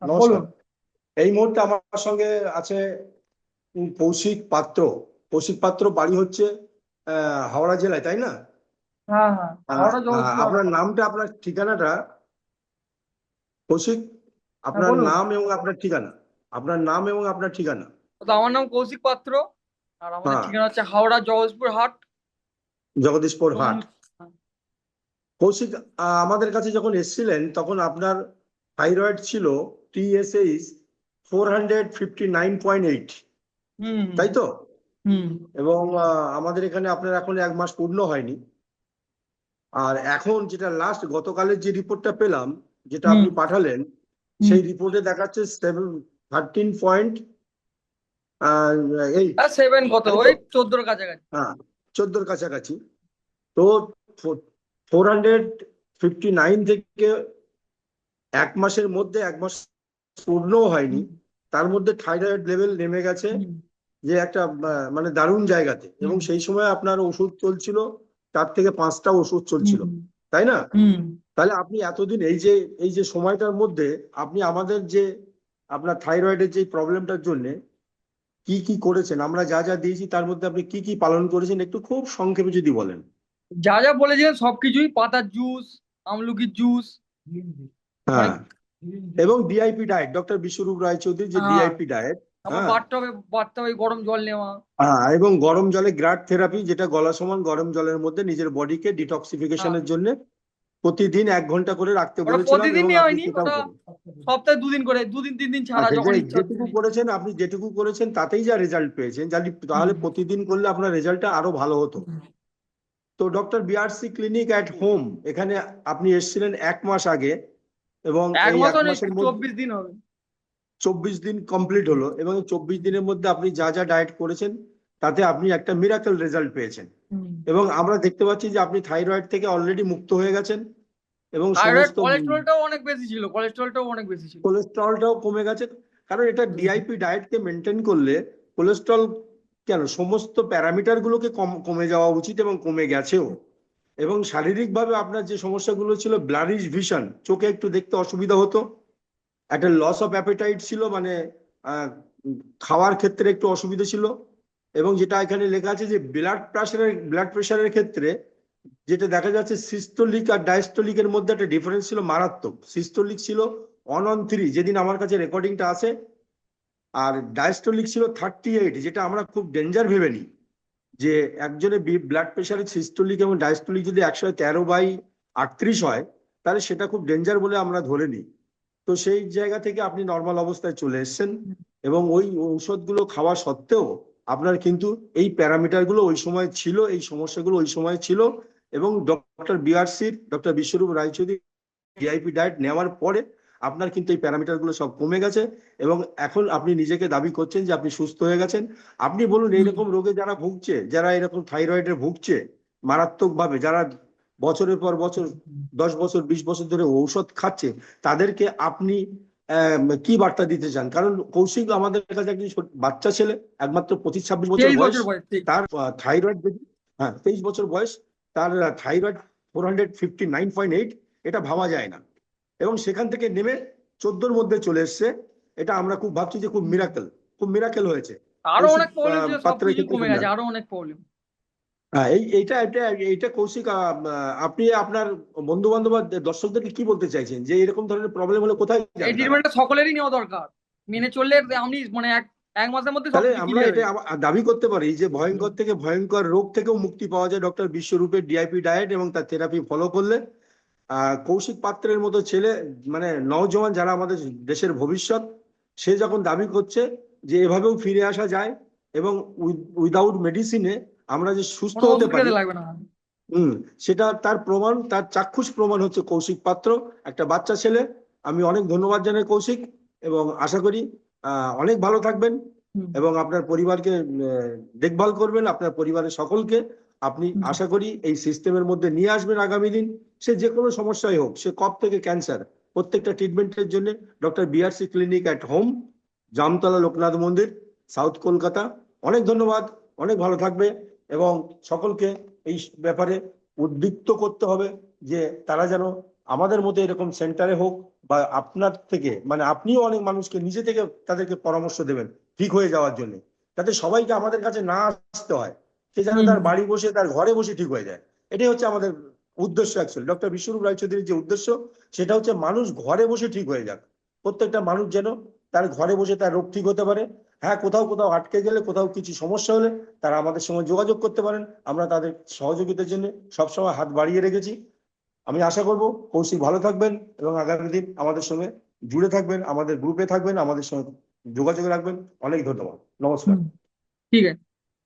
নমস্কার। বলুন। এই মুহূর্তে আমার সঙ্গে আছে কৌশিক পাত্র। কৌশিক পাত্র বাড়ি হচ্ছে হাওড়া জেলায়, তাই না? হ্যাঁ, হ্যাঁ, হাওড়া জগৎপুর হাট। আপনার নামটা, আপনার ঠিকানাটা, কৌশিক, হ্যাঁ, আপনার বলুন। নাম এবং আপনার ঠিকানা। আপনার নাম এবং আপনার ঠিকানা। তো আমার নাম কৌশিক পাত্র। আর আমাদের হ্যাঁ, ঠিকানা হচ্ছে হাওড়া জগৎপুর হাট। জগদীশপুর হাট। সমুদ্র। কৌশিক, আমাদের কাছে যখন এসেছিলেন তখন আপনার থাইরয়েড ছিল TSH 459.8, হুম, তাই তো? হুম, এবং আমাদের এখানে আপনার এখন 1 মাস পূর্ণ হয়নি। আর এখন যেটা লাস্ট গতকালের যে রিপোর্টটা পেলাম, যেটা হুম, আপনি পাঠালেন, হুম। সেই রিপোর্টে দেখাচ্ছে 13.8, আর সেভেন কত, তাই তো? ওই 14-র কাছাকাছি। হ্যাঁ, 14-র কাছাকাছি। তো 459 থেকে 1 মাসের মধ্যে, 1 মাস পূর্ণও হয়নি, হুম, তার মধ্যে থাইরয়েড লেভেল নেমে গেছে হুম, যে একটা মানে দারুণ জায়গাতে। এবং হুম, সেই সময় আপনার ওষুধ চলছিল, 4 থেকে 5টা ওষুধ চলছিল, হুম, তাই না? হুম। তাহলে আপনি এতদিন এই যে সময়টার মধ্যে আপনি আমাদের যে আপনার থাইরয়েডের যে প্রবলেমটার জন্য কি কি করেছেন, আমরা যা যা দিয়েছি তার মধ্যে আপনি কি কি পালন করেছেন, একটু খুব সংক্ষেপে যদি বলেন। যা যা বলেছিলেন সবকিছুই, পাতার জুস, আমলকির জুস, মানে হ্যাঁ, এবং ডিআইপি ডায়েট, ডক্টর বিশ্বরূপ রায়চৌধুরী যে হ্যাঁ, ডিআইপি ডায়েট। তারপর হ্যাঁ, বাড়তে হবে গরম জল নেওয়া। হ্যাঁ, এবং গরম জলে গ্রাড থেরাপি, যেটা গলা সমান গরম জলের মধ্যে নিজের বডিকে হ্যাঁ, ডিটক্সিফিকেশনের জন্য প্রতিদিন 1 ঘন্টা করে রাখতে ওটা বলেছিলাম, প্রতিদিন এবং নেওয়া আপনি হয়নি, সেটাও ওটা করেন। সপ্তাহে 2 দিন করে, 2 দিন 3 দিন ছাড়া আচ্ছা, যখন ইচ্ছা হচ্ছে যেটুকু নিচ্ছি। করেছেন, আপনি যেটুকু করেছেন তাতেই যা রেজাল্ট পেয়েছেন, জানি হুম, তাহলে প্রতিদিন করলে আপনার রেজাল্টটা আরো ভালো হতো। হুম। তো doctor BRC clinic at home, এখানে আপনি এসেছিলেন 1 মাস আগে, এবং এক এই মাস এক অনেক, মাসের মধ্যে 24 দিন হবে। 24 দিন কমপ্লিট হলো, এবং এই 24 দিনের মধ্যে আপনি যা যা ডায়েট করেছেন তাতে আপনি একটা মিরাকেল রেজাল্ট পেয়েছেন। হুম। এবং আমরা দেখতে পাচ্ছি যে আপনি থাইরয়েড থেকে অলরেডি মুক্ত হয়ে গেছেন, এবং থাইরয়েড, সমস্ত কোলেস্টেরলটাও অনেক বেশি ছিল, কোলেস্টেরলটাও অনেক বেশি ছিল। কোলেস্ট্রলটাও কমে গেছে। কারণ এটা ডিআইপি ডায়েটকে মেনটেন করলে কোলেস্ট্রল কেন, সমস্ত প্যারামিটার গুলোকে কমে যাওয়া উচিত, এবং কমে গেছেও। এবং শারীরিকভাবে আপনার যে সমস্যাগুলো ছিল, ব্লারিশ ভিশন, চোখে একটু দেখতে অসুবিধা হতো, একটা লস অফ অ্যাপেটাইট ছিল, মানে আহ, খাওয়ার ক্ষেত্রে একটু অসুবিধা ছিল। এবং যেটা এখানে লেখা আছে যে ব্লাড প্রেশারের ক্ষেত্রে যেটা দেখা যাচ্ছে, সিস্টোলিক আর ডায়াস্টোলিকের মধ্যে একটা ডিফারেন্স ছিল মারাত্মক। সিস্টোলিক ছিল 1 on 3, যেদিন আমার কাছে রেকর্ডিংটা আছে, আর ডায়াস্টোলিক ছিল 38, যেটা আমরা খুব ডেঞ্জার ভেবে নিই। যে একজনের ব্লাড প্রেশারের সিস্টোলিক এবং ডায়াস্টোলিক যদি 113/38 হয়, তাহলে সেটা খুব ডেঞ্জার বলে আমরা ধরে নিই। তো সেই জায়গা থেকে আপনি নর্মাল অবস্থায় চলে এসেছেন, এবং ওই ঔষধগুলো খাওয়া সত্ত্বেও আপনার কিন্তু এই প্যারামিটারগুলো ওই সময় ছিল, এই সমস্যাগুলো ওই সময় ছিল। এবং ডক্টর বিশ্বরূপ রায়চৌধুরী ডিআইপি ডায়েট নেওয়ার পরে আপনার কিন্তু এই প্যারামিটারগুলো সব কমে গেছে, এবং এখন আপনি নিজেকে দাবি করছেন যে আপনি সুস্থ হয়ে গেছেন। আপনি বলুন, হুম। এইরকম রোগে যারা ভুগছে, যারা এরকম থাইরয়েডে ভুগছে মারাত্মকভাবে, যারা বছরের পর বছর, 10 বছর 20 বছর ধরে ঔষধ খাচ্ছে, তাদেরকে আপনি কি বার্তা দিতে চান? কারণ কৌশিক আমাদের কাছে একজন বাচ্চা ছেলে, একমাত্র 25-26 বছর 23 বয়স। বছর বয়স, ঠিক। তার থাইরয়েড, হ্যাঁ, 23 বছর বয়স, তার থাইরয়েড 459.8, এটা ভাবা যায় না। এবং সেখান থেকে নেমে 14-র মধ্যে চলে এসছে। এটা আমরা খুব ভাবছি যে খুব মিরাকেল, খুব মিরাকেল হয়েছে। আরো কৌশিক অনেক প্রবলেম ছিল, পাত্রের সবকিছু ক্ষেত্রে কমে শুনলাম। গেছে, আরো অনেক প্রবলেম। হ্যাঁ, এইটা কৌশিক, আপনি আপনার বন্ধু বান্ধব দর্শকদেরকে কি বলতে চাইছেন, যে এরকম ধরনের প্রবলেম হলে কোথায় এই যাবে তারা? ট্রিটমেন্টটা সকলেরই নেওয়া দরকার। মেনে চললে আপনি মানে এক এক মাসের মধ্যে তাহলে সবকিছু আমরা ক্লিয়ার এটা হয়ে যাবে। দাবি করতে পারি যে ভয়ঙ্কর থেকে ভয়ঙ্কর রোগ থেকেও মুক্তি পাওয়া যায় ডক্টর বিশ্বরূপের ডিআইপি ডায়েট এবং তার থেরাপি ফলো করলে। কৌশিক পাত্রের মতো ছেলে, মানে নওজওয়ান যারা আমাদের দেশের ভবিষ্যৎ, সে যখন দাবি করছে যে এভাবেও ফিরে আসা যায়, এবং উইদাউট মেডিসিনে আমরা যে সুস্থ কোনো হতে ওষুধ পারি, খেতে লাগবে না। সেটা তার প্রমাণ, তার চাক্ষুষ প্রমাণ হচ্ছে কৌশিক পাত্র, একটা বাচ্চা ছেলে। আমি অনেক ধন্যবাদ জানাই কৌশিক, এবং আশা করি অনেক ভালো থাকবেন, হুম, এবং আপনার পরিবারকে দেখভাল করবেন, আপনার পরিবারের সকলকে আপনি হুম, আশা করি এই সিস্টেমের মধ্যে নিয়ে আসবেন আগামী দিন। সে যে কোনো সমস্যাই হোক, সে কফ থেকে ক্যান্সার, প্রত্যেকটা ট্রিটমেন্টের জন্য doctor BRC clinic at home, Jamtala Loknath মন্দির, সাউথ কলকাতা। অনেক ধন্যবাদ, অনেক ভালো থাকবে। এবং সকলকে এই ব্যাপারে উদ্বুদ্ধ করতে হবে যে তারা যেন আমাদের মতো এরকম সেন্টারে হোক বা আপনার থেকে, মানে আপনিও অনেক মানুষকে নিজে থেকে তাদেরকে পরামর্শ দেবেন ঠিক হয়ে যাওয়ার জন্য, যাতে সবাইকে আমাদের কাছে না আসতে হয়, সে যেন হুম তার হুম বাড়ি বসে তার ঘরে বসে ঠিক হয়ে যায়। এটাই হচ্ছে আমাদের উদ্দেশ্য। অ্যাকচুয়ালি ডক্টর বিশ্বরূপ রায়চৌধুরীর যে উদ্দেশ্য, সেটা হচ্ছে মানুষ ঘরে বসে ঠিক হয়ে যাক। প্রত্যেকটা মানুষ যেন তার ঘরে বসে তার রোগ ঠিক হতে পারে। হ্যাঁ, কোথাও কোথাও আটকে গেলে, কোথাও কিছু সমস্যা হলে তারা আমাদের সঙ্গে যোগাযোগ করতে পারেন। আমরা তাদের সহযোগিতার জন্য সবসময় হাত বাড়িয়ে রেখেছি। আমি আশা করব কৌশিক ভালো থাকবেন এবং আগামী দিন আমাদের সঙ্গে জুড়ে থাকবেন, আমাদের গ্রুপে থাকবেন, আমাদের সঙ্গে যোগাযোগ রাখবেন। অনেক ধন্যবাদ। নমস্কার। হুম, ঠিক আছে।